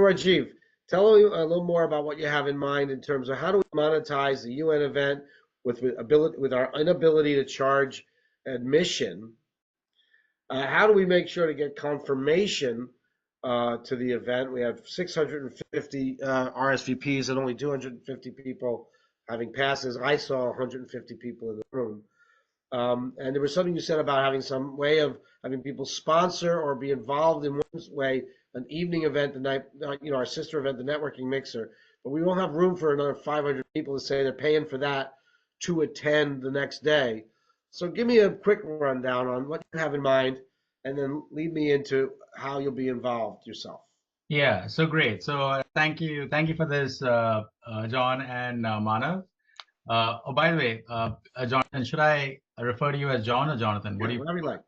Rajiv, tell me a little more about what you have in mind in terms of how do we monetize the UN event with our inability to charge admission. How do we make sure to get confirmation to the event? We have 650 RSVPs and only 250 people having passes. I saw 150 people in the room. And there was something you said about having some way of having people sponsor or be involved in one way, an evening event, the night, our sister event, the networking mixer. But we won't have room for another 500 people to say they're paying for that to attend the next day. So give me a quick rundown on what you have in mind, and then lead me into how you'll be involved yourself. Yeah, so great. So thank you for this, John and Manav. Oh, by the way, Jonathan, should I refer to you as John or Jonathan? What Yeah, do you? whatever you like.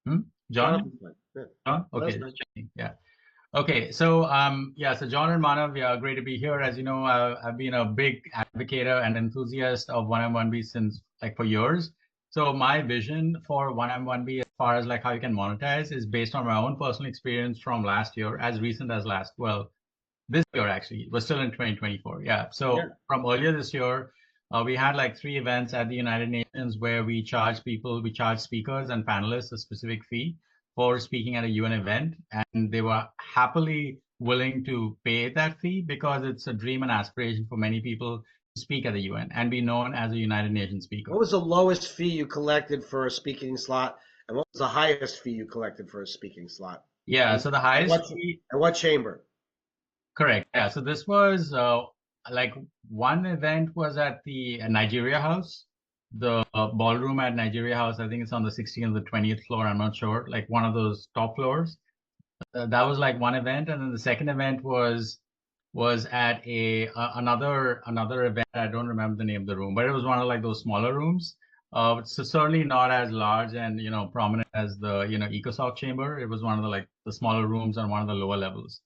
Hmm? John? Jonathan's fine. Yeah, John? that's Okay, fine. just checking. Yeah. Okay, so yeah, so John and Manav, yeah, great to be here. As you know, I've been a big advocate and enthusiast of 1M1B since like for years. So my vision for 1M1B as far as like how you can monetize is based on my own personal experience from last year, as recent as this year actually. It was still in 2024. Yeah. Yeah. So from earlier this year, we had like 3 events at the United Nations where we charge speakers and panelists a specific fee for speaking at a UN event, and they were happily willing to pay that fee because it's a dream and aspiration for many people to speak at the UN and be known as a United Nations speaker. What was the lowest fee you collected for a speaking slot, and what was the highest fee you collected for a speaking slot? Yeah, And so the and highest what fee, and what chamber? correct. Yeah, so this was like one event was at the Nigeria House, the ballroom at Nigeria House. I think it's on the 16th or the 20th floor. I'm not sure, like one of those top floors. That was like one event, and then the second event was at another event. I don't remember the name of the room, but it was one of like those smaller rooms. So certainly not as large and prominent as the EcoSoc chamber. It was one of the smaller rooms on one of the lower levels.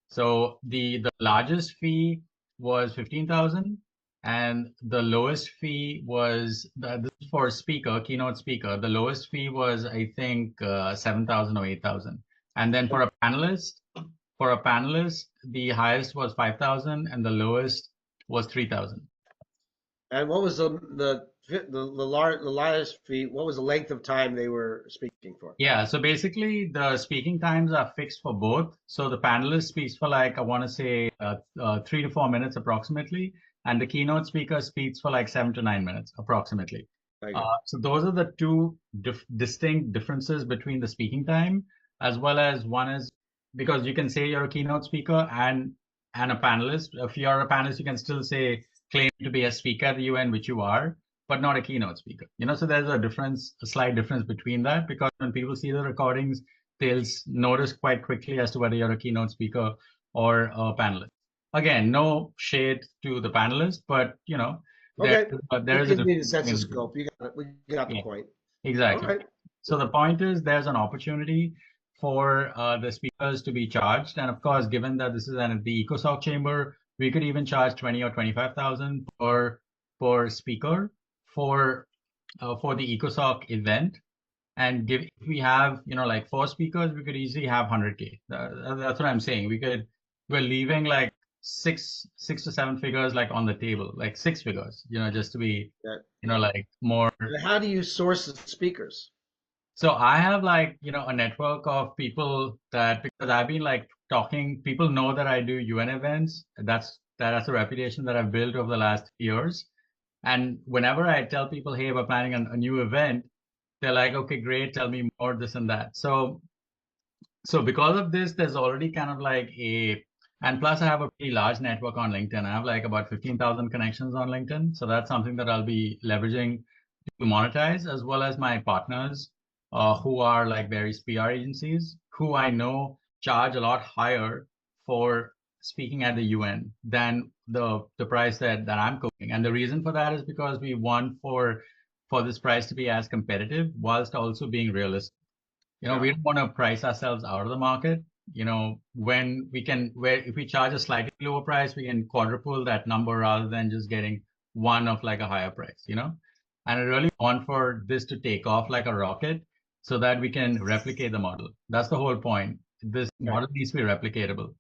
So the largest fee was 15,000, and the lowest fee was this is for a speaker, keynote speaker. The lowest fee was I think 7,000 or 8,000, and then for a panelist, the highest was 5,000, and the lowest was 3,000. And what was the largest fee? What was the length of time they were speaking for? Yeah, so basically the speaking times are fixed for both. So the panelist speaks for like, I want to say 3 to 4 minutes approximately, and the keynote speaker speaks for like 7 to 9 minutes approximately. Thank you. So those are the two distinct differences between the speaking time, as well as one is because you can say you're a keynote speaker and a panelist. If you're a panelist, you can still say claim to be a speaker at the UN, which you are, but not a keynote speaker. So there's a slight difference between that because when people see the recordings, they'll notice quite quickly as to whether you're a keynote speaker or a panelist. Again, no shade to the panelist, but Okay. there It is a gives me the difference sense of between the two. scope. We got the Yeah, point. All exactly. right. So the point is there's an opportunity for the speakers to be charged. And of course, given that this is the EcoSoc chamber, we could even charge 20 or 25,000 per speaker for the EcoSoc event. And if we have, like 4 speakers, we could easily have 100K. That's what I'm saying. We're leaving like six to seven figures like on the table, like 6 figures, just to be, Yeah. like more. And how do you source the speakers? So I have like, a network of people that because I've been like talking, people know that I do UN events. That's a reputation that I've built over the last years. And whenever I tell people, hey, we're planning a new event, they're like, okay, great, tell me more, this and that. So because of this, there's already kind of like and plus I have a pretty large network on LinkedIn. I have like about 15,000 connections on LinkedIn. So that's something that I'll be leveraging to monetize, as well as my partners who are like various PR agencies who I know charge a lot higher for speaking at the UN than the price that I'm quoting. And the reason for that is because we want for this price to be as competitive whilst also being realistic. Yeah. We don't want to price ourselves out of the market. Where if we charge a slightly lower price, we can quadruple that number rather than just getting one of like a higher price. And I really want for this to take off like a rocket so that we can replicate the model. That's the whole point. This Okay. model needs to be replicatable.